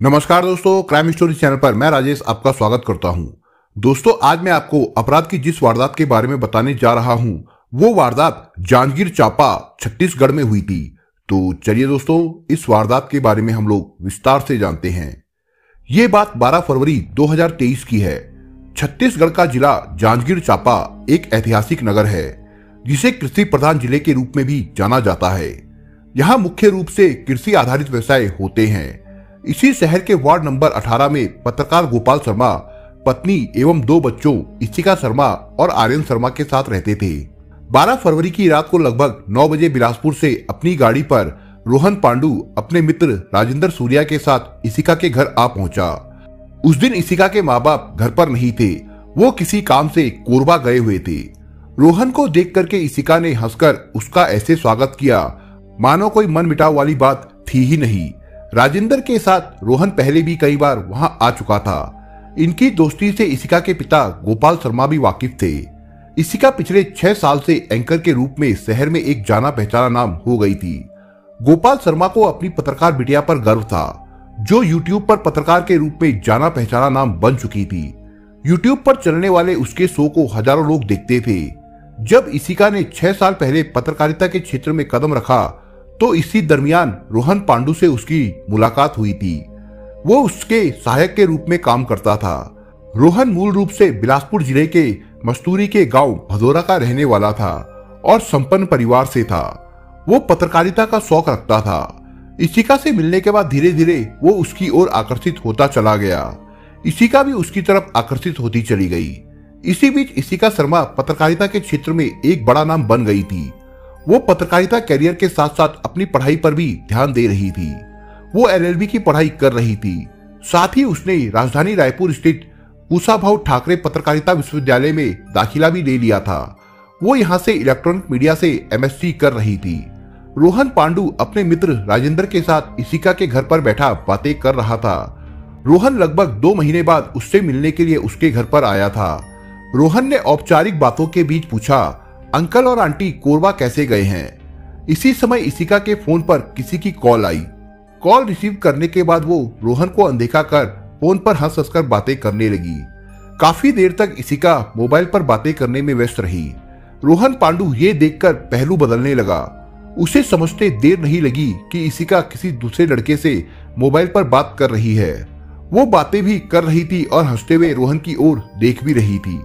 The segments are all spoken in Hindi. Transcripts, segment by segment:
नमस्कार दोस्तों, क्राइम स्टोरी चैनल पर मैं राजेश आपका स्वागत करता हूं। दोस्तों, आज मैं आपको अपराध की जिस वारदात के बारे में बताने जा रहा हूं, वो वारदात जांजगीर चांपा छत्तीसगढ़ में हुई थी। तो चलिए दोस्तों, इस वारदात के बारे में हम लोग विस्तार से जानते हैं। ये बात 12 फरवरी 2023 की है। छत्तीसगढ़ का जिला जांजगीर चांपा एक ऐतिहासिक नगर है, जिसे कृषि प्रधान जिले के रूप में भी जाना जाता है। यहाँ मुख्य रूप से कृषि आधारित व्यवसाय होते हैं। इसी शहर के वार्ड नंबर 18 में पत्रकार गोपाल शर्मा पत्नी एवं 2 बच्चों इशिका शर्मा और आर्यन शर्मा के साथ रहते थे। 12 फरवरी की रात को लगभग 9 बजे बिलासपुर से अपनी गाड़ी पर रोहन पांडू अपने मित्र राजेंद्र सूर्या के साथ इशिका के घर आ पहुंचा। उस दिन इशिका के माँ बाप घर पर नहीं थे, वो किसी काम से कोरबा गए हुए थे। रोहन को देख करके इशिका ने हंसकर उसका ऐसे स्वागत किया मानो कोई मन मिटाव वाली बात थी ही नहीं। राजेंद्र के साथ रोहन पहले भी कई बार वहां आ चुका था। इनकी दोस्ती से इशिका के पिता गोपाल शर्मा भी वाकिफ थे। इशिका पिछले 6 साल से एंकर के रूप में शहर में एक जाना पहचाना नाम हो गई थी। गोपाल शर्मा को अपनी पत्रकार बिटिया पर गर्व था, जो यूट्यूब पर पत्रकार के रूप में जाना पहचाना नाम बन चुकी थी। यूट्यूब पर चलने वाले उसके शो को हजारों लोग देखते थे। जब इशिका ने 6 साल पहले पत्रकारिता के क्षेत्र में कदम रखा, तो इसी दरमियान रोहन पांडू से उसकी मुलाकात हुई थी। वो उसके सहायक के रूप में काम करता था। रोहन मूल रूप से बिलासपुर जिले के मस्तूरी के गांव भदोरा का रहने वाला था और संपन्न परिवार से था। वो पत्रकारिता का शौक रखता था। इशिका से मिलने के बाद धीरे धीरे वो उसकी ओर आकर्षित होता चला गया। इशिका भी उसकी तरफ आकर्षित होती चली गई। इसी बीच इशिका शर्मा पत्रकारिता के क्षेत्र में एक बड़ा नाम बन गई थी। वो पत्रकारिता कैरियर के साथ साथ अपनी पढ़ाई पर भी ध्यान दे रही थी। वो LLB की पढ़ाई कर रही थी। साथ ही उसने राजधानी रायपुर स्थित कुशाभाऊ ठाकरे पत्रकारिता विश्वविद्यालय में दाखिला भी ले लिया था। वो यहाँ से इलेक्ट्रॉनिक मीडिया से MSc कर रही थी। रोहन पांडू अपने मित्र राजेंद्र के साथ इशिका के घर पर बैठा बातें कर रहा था। रोहन लगभग 2 महीने बाद उससे मिलने के लिए उसके घर पर आया था। रोहन ने औपचारिक बातों के बीच पूछा, अंकल और आंटी कोरबा कैसे गए हैं? इसी समय इशिका के फोन पर किसी की कॉल आई। कॉल रिसीव करने के बाद वो रोहन को अनदेखा कर फोन पर हंस हंसकर बातें करने लगी। काफी देर तक इशिका मोबाइल पर बातें करने में व्यस्त रही। रोहन पांडू ये देखकर पहलू बदलने लगा। उसे समझते देर नहीं लगी कि इशिका किसी दूसरे लड़के से मोबाइल पर बात कर रही है। वो बातें भी कर रही थी और हंसते हुए रोहन की ओर देख भी रही थी।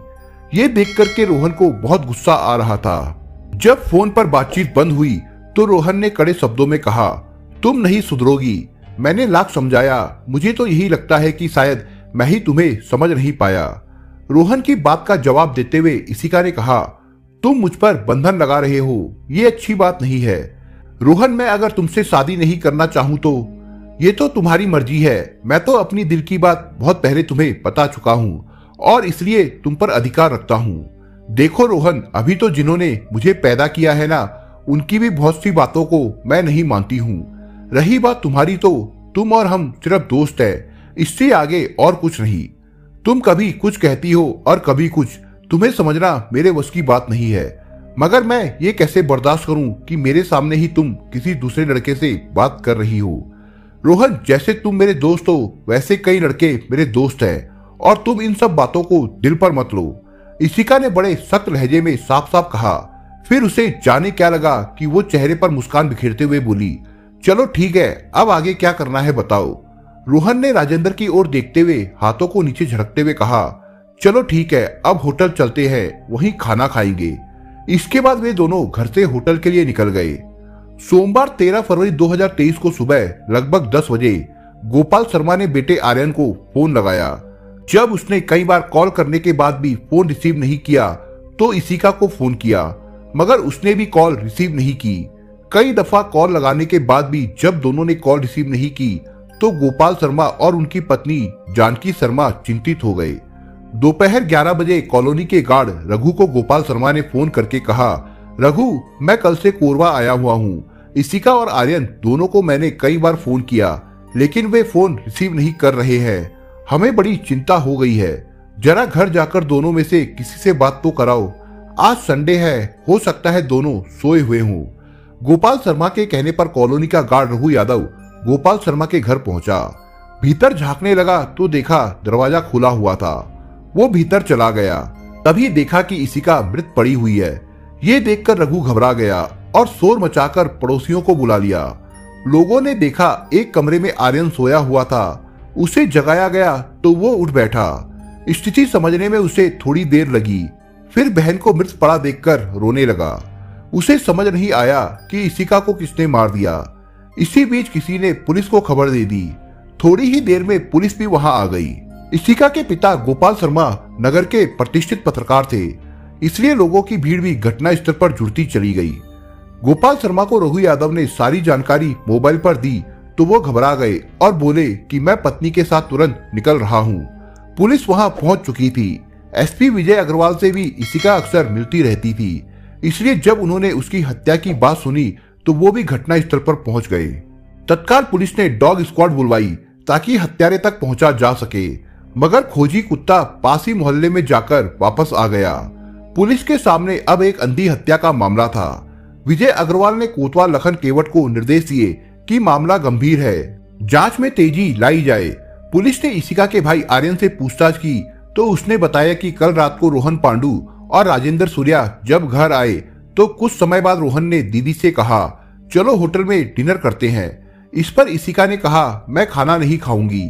ये देख करके रोहन को बहुत गुस्सा आ रहा था। जब फोन पर बातचीत बंद हुई तो रोहन ने कड़े शब्दों में कहा, तुम नहीं सुधरोगी। मैंने लाख समझाया, मुझे तो यही लगता है कि शायद मैं ही तुम्हें समझ नहीं पाया। रोहन की बात का जवाब देते हुए इशिका ने कहा, तुम मुझ पर बंधन लगा रहे हो, ये अच्छी बात नहीं है। रोहन, मैं अगर तुमसे शादी नहीं करना चाहूं तो ये तो तुम्हारी मर्जी है। मैं तो अपनी दिल की बात बहुत पहले तुम्हें बता चुका हूं और इसलिए तुम पर अधिकार रखता हूँ। देखो रोहन, अभी तो जिन्होंने मुझे पैदा किया है ना, उनकी भी बहुत सी बातों को मैं नहीं मानती हूँ। रही बात तुम्हारी, तो तुम और हम सिर्फ दोस्त है, इससे आगे और कुछ नहीं। तुम कभी कुछ कहती हो और कभी कुछ। तुम्हें समझना मेरे वश की बात नहीं है, मगर मैं ये कैसे बर्दाश्त करूं कि मेरे सामने ही तुम किसी दूसरे लड़के से बात कर रही हो। रोहन, जैसे तुम मेरे दोस्त हो, वैसे कई लड़के मेरे दोस्त हैं और तुम इन सब बातों को दिल पर मत लो। इशिका ने बड़े सख्त लहजे में साफ साफ कहा। फिर उसे जाने क्या लगा कि वो चेहरे पर मुस्कान बिखेरते हुए बोली, चलो ठीक है, अब आगे क्या करना है बताओ। रोहन ने राजेंद्र की ओर देखते हुए हाथों को नीचे झटकते हुए कहा, चलो ठीक है, अब होटल चलते हैं, वहीं खाना खाएंगे। इसके बाद वे दोनों घर से होटल के लिए निकल गए। सोमवार 13 फरवरी 2023 को सुबह लगभग 10 बजे गोपाल शर्मा ने बेटे आर्यन को फोन लगाया। जब उसने कई बार कॉल करने के बाद भी फोन रिसीव नहीं किया तो इशिका को फोन किया, मगर उसने भी कॉल रिसीव नहीं की। कई दफा कॉल लगाने के बाद भी जब दोनों ने कॉल रिसीव नहीं की तो गोपाल शर्मा और उनकी पत्नी जानकी शर्मा चिंतित हो गए। दोपहर 11 बजे कॉलोनी के गार्ड रघु को गोपाल शर्मा ने फोन करके कहा, रघु, मैं कल से कोरबा आया हुआ हूँ। इशिका और आर्यन दोनों को मैंने कई बार फोन किया, लेकिन वे फोन रिसीव नहीं कर रहे हैं। हमें बड़ी चिंता हो गई है। जरा घर जाकर दोनों में से किसी से बात तो कराओ। आज संडे है, हो सकता है दोनों सोए हुए हों। गोपाल शर्मा के कहने पर कॉलोनी का गार्ड रघु यादव गोपाल शर्मा के घर पहुंचा। भीतर झांकने लगा तो देखा दरवाजा खुला हुआ था। वो भीतर चला गया, तभी देखा कि इशिका मृत पड़ी हुई है। ये देखकर रघु घबरा गया और शोर मचाकर पड़ोसियों को बुला लिया। लोगों ने देखा एक कमरे में आर्यन सोया हुआ था। उसे जगाया गया तो वो उठ बैठा। स्थिति समझने में उसे थोड़ी देर लगी, फिर बहन को मृत पड़ा देखकर रोने लगा। उसे समझ नहीं आया कि इशिका को किसने मार दिया। इसी बीच किसी ने पुलिस को खबर दे दी। थोड़ी ही देर में पुलिस भी वहां आ गई। इशिका के पिता गोपाल शर्मा नगर के प्रतिष्ठित पत्रकार थे, इसलिए लोगों की भीड़ भी घटना स्थल पर जुड़ती चली गई। गोपाल शर्मा को रघु यादव ने सारी जानकारी मोबाइल पर दी तो वो घबरा गए और बोले कि मैं पत्नी के साथ तुरंत निकल रहा हूँ। पुलिस वहां पहुंच चुकी थी। एसपी विजय अग्रवाल से भी इशिका अक्सर मिलती रहती थी, इसलिए जब उन्होंने उसकी हत्या की बात सुनी तो वो भी घटना स्थल पर पहुंच गए। तत्काल पुलिस ने डॉग स्क्वाड बुलवाई ताकि हत्यारे तक पहुंचा जा सके, मगर खोजी कुत्ता पास ही मोहल्ले में जाकर वापस आ गया। पुलिस के सामने अब एक अंधी हत्या का मामला था। विजय अग्रवाल ने कोतवाल लखन केवट को निर्देश दिए कि मामला गंभीर है, जांच में तेजी लाई जाए। पुलिस ने इशिका के भाई आर्यन से पूछताछ की तो उसने बताया कि कल रात को रोहन पांडु और राजेंद्र सूर्या जब घर आए तो कुछ समय बाद रोहन ने दीदी से कहा चलो होटल में डिनर करते हैं। इस पर इशिका ने कहा मैं खाना नहीं खाऊंगी।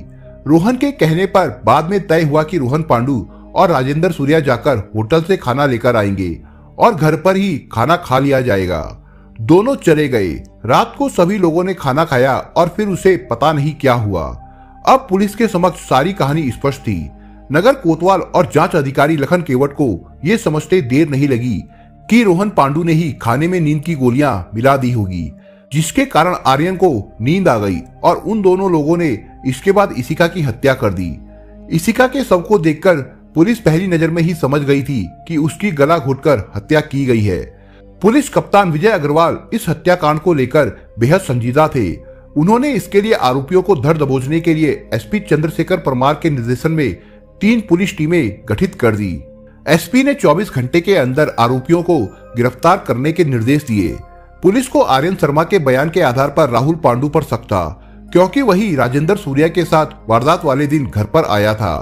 रोहन के कहने पर बाद में तय हुआ कि रोहन पांडु और राजेंद्र सूर्या जाकर होटल से खाना लेकर आएंगे और घर पर ही खाना खा लिया जाएगा। दोनों चले गए। रात को सभी लोगों ने खाना खाया और फिर उसे पता नहीं क्या हुआ। अब पुलिस के समक्ष सारी कहानी स्पष्ट थी। नगर कोतवाल और जांच अधिकारी लखन केवट को यह समझते देर नहीं लगी कि रोहन पांडु ने ही खाने में नींद की गोलियां मिला दी होगी, जिसके कारण आर्यन को नींद आ गई और उन दोनों लोगों ने इसके बाद इशिका की हत्या कर दी। इशिका के शव को देखकर पुलिस पहली नजर में ही समझ गई थी कि उसकी गला घोटकर हत्या की गई है। पुलिस कप्तान विजय अग्रवाल इस हत्याकांड को लेकर बेहद संजीदा थे। उन्होंने इसके लिए आरोपियों को धर दबोचने के लिए एसपी चंद्रशेखर परमार के निर्देशन में 3 पुलिस टीमें गठित कर दी। एसपी ने 24 घंटे के अंदर आरोपियों को गिरफ्तार करने के निर्देश दिए। पुलिस को आर्यन शर्मा के बयान के आधार पर राहुल पांडु पर शक था, क्योंकि वही राजेंद्र सूर्या के साथ वारदात वाले दिन घर पर आया था।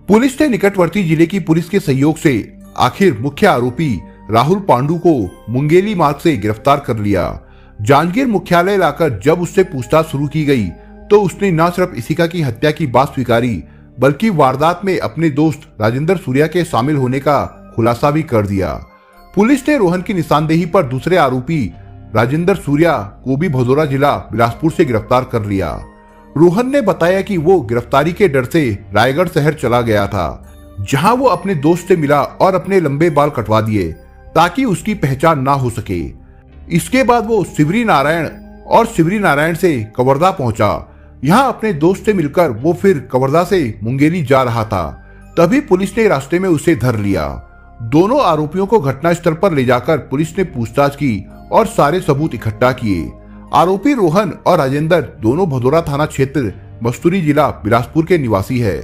पुलिस ने निकटवर्ती जिले की पुलिस के सहयोग से आखिर मुख्य आरोपी राहुल पांडु को मुंगेली मार्ग से गिरफ्तार कर लिया। जांजगीर मुख्यालय लाकर जब उससे पूछताछ शुरू की गई तो उसने न सिर्फ इशिका की हत्या की बात स्वीकारी, बल्कि वारदात में अपने दोस्त राजेंद्र सूर्या के शामिल होने का खुलासा भी कर दिया। पुलिस ने रोहन की निशानदेही पर दूसरे आरोपी राजेंद्र सूर्या को भी भदोरा जिला बिलासपुर से गिरफ्तार कर लिया। रोहन ने बताया कि वो गिरफ्तारी के डर से रायगढ़ शहर चला गया था, जहां वो अपने दोस्त से मिला और अपने लंबे बाल कटवा दिए ताकि उसकी पहचान ना हो सके। इसके बाद वो शिवरी नारायण से कवर्धा पहुंचा। यहाँ अपने दोस्त से मिलकर वो फिर कवर्धा से मुंगेली जा रहा था। तभी पुलिस ने रास्ते में उसे धर लिया। दोनों आरोपियों को घटनास्थल पर ले जाकर पुलिस ने पूछताछ की और सारे सबूत इकट्ठा किए। आरोपी रोहन और राजेंद्र दोनों भदोरा थाना क्षेत्र मस्तूरी जिला बिलासपुर के निवासी है।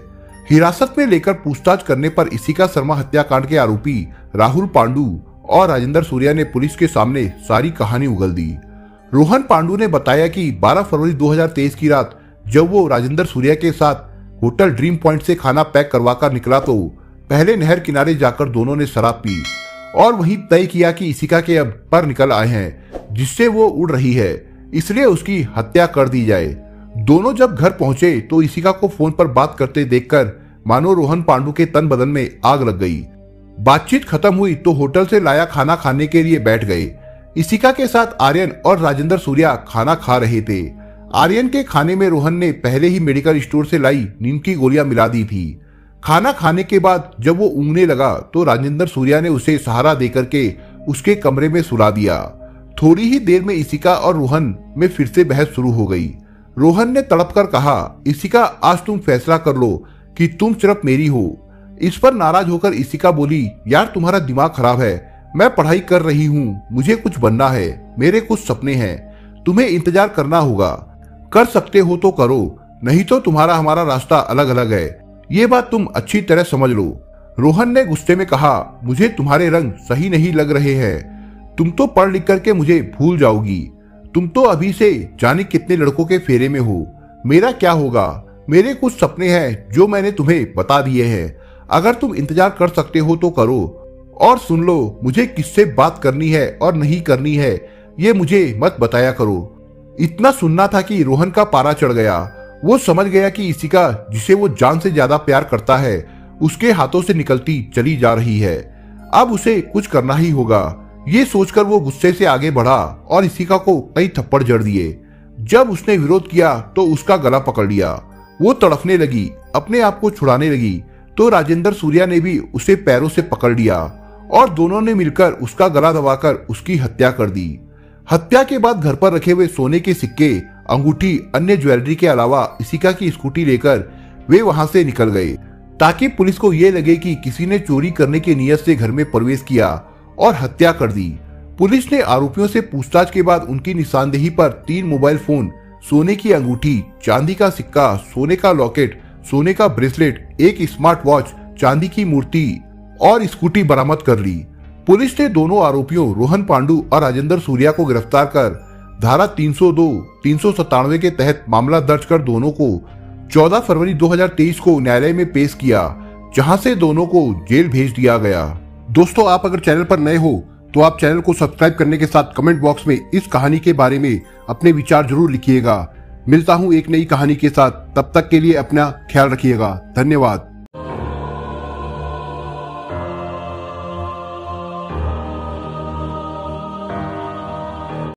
हिरासत में लेकर पूछताछ करने पर इशिका शर्मा हत्याकांड के आरोपी राहुल पांडु और राजेंद्र सूर्या ने पुलिस के सामने सारी कहानी उगल दी। रोहन पांडु ने बताया कि 12 फरवरी 2023 की रात जब वो राजेंद्र सूर्या के साथ होटल ड्रीम पॉइंट से खाना पैक करवाकर निकला तो पहले नहर किनारे जाकर दोनों ने शराब पी और वहीं तय किया कि इशिका के अब पर निकल आए हैं, जिससे वो उड़ रही है, इसलिए उसकी हत्या कर दी जाए। दोनों जब घर पहुंचे तो इशिका को फोन पर बात करते देखकर मानो रोहन पांडु के तन बदन में आग लग गई। बातचीत खत्म हुई तो होटल से लाया खाना खाने के लिए बैठ गए। इशिका के साथ आर्यन और राजेंद्र सूर्या खाना खा रहे थे। आर्यन के खाने में रोहन ने पहले ही मेडिकल स्टोर से लाई नींद की गोलियां मिला दी थी। खाना खाने के बाद जब वो ऊँगने लगा तो राजेंद्र सूर्या ने उसे सहारा देकर के उसके कमरे में सुला दिया। थोड़ी ही देर में इशिका और रोहन में फिर से बहस शुरू हो गई। रोहन ने तड़प कर कहा, इशिका आज तुम फैसला कर लो कि तुम सिर्फ मेरी हो। इस पर नाराज होकर इशिका बोली, यार तुम्हारा दिमाग खराब है, मैं पढ़ाई कर रही हूँ, मुझे कुछ बनना है, मेरे कुछ सपने हैं, तुम्हें इंतजार करना होगा, कर सकते हो तो करो, नहीं तो तुम्हारा हमारा रास्ता अलग अलग है, ये बात तुम अच्छी तरह समझ लो। रोहन ने गुस्से में कहा, मुझे तुम्हारे रंग सही नहीं लग रहे हैं, तुम तो पढ़ लिख करके मुझे भूल जाओगी, तुम तो अभी से जाने कितने लड़कों के फेरे में हो, मेरा क्या होगा, मेरे कुछ सपने हैं जो मैंने तुम्हें बता दिए हैं। अगर तुम इंतजार कर सकते हो तो करो, और सुन लो, मुझे किससे बात करनी है और नहीं करनी है ये मुझे मत बताया करो। इतना सुनना था कि रोहन का पारा चढ़ गया। वो समझ गया कि इशिका, जिसे वो जान से ज्यादा प्यार करता है, उसके हाथों से निकलती चली जा रही है। अब उसे कुछ करना ही होगा। ये सोचकर वो गुस्से से आगे बढ़ा और इशिका को कई थप्पड़ जड़ दिए। जब उसने विरोध किया तो उसका गला पकड़ लिया। वो तड़पने लगी, अपने आप को छुड़ाने लगी, तो राजेंद्र सूर्या ने भी उसे पैरों से पकड़ लिया और दोनों ने मिलकर उसका गला दबाकर उसकी हत्या कर दी। हत्या के बाद घर पर रखे हुए सोने के सिक्के, अंगूठी, अन्य ज्वेलरी के अलावा इशिका की स्कूटी लेकर वे वहां से निकल गए, ताकि पुलिस को यह लगे कि किसी ने चोरी करने की नीयत से घर में प्रवेश किया और हत्या कर दी। पुलिस ने आरोपियों से पूछताछ के बाद उनकी निशानदेही पर 3 मोबाइल फोन, सोने की अंगूठी, चांदी का सिक्का, सोने का लॉकेट, सोने का ब्रेसलेट, एक स्मार्ट वॉच, चांदी की मूर्ति और स्कूटी बरामद कर ली। पुलिस ने दोनों आरोपियों रोहन पांडु और राजेंद्र सूर्या को गिरफ्तार कर धारा 302, 397 के तहत मामला दर्ज कर दोनों को 14 फरवरी 2023 को न्यायालय में पेश किया, जहां से दोनों को जेल भेज दिया गया। दोस्तों, आप अगर चैनल पर नए हो तो आप चैनल को सब्सक्राइब करने के साथ कमेंट बॉक्स में इस कहानी के बारे में अपने विचार जरूर लिखिएगा। मिलता हूं एक नई कहानी के साथ, तब तक के लिए अपना ख्याल रखिएगा। धन्यवाद।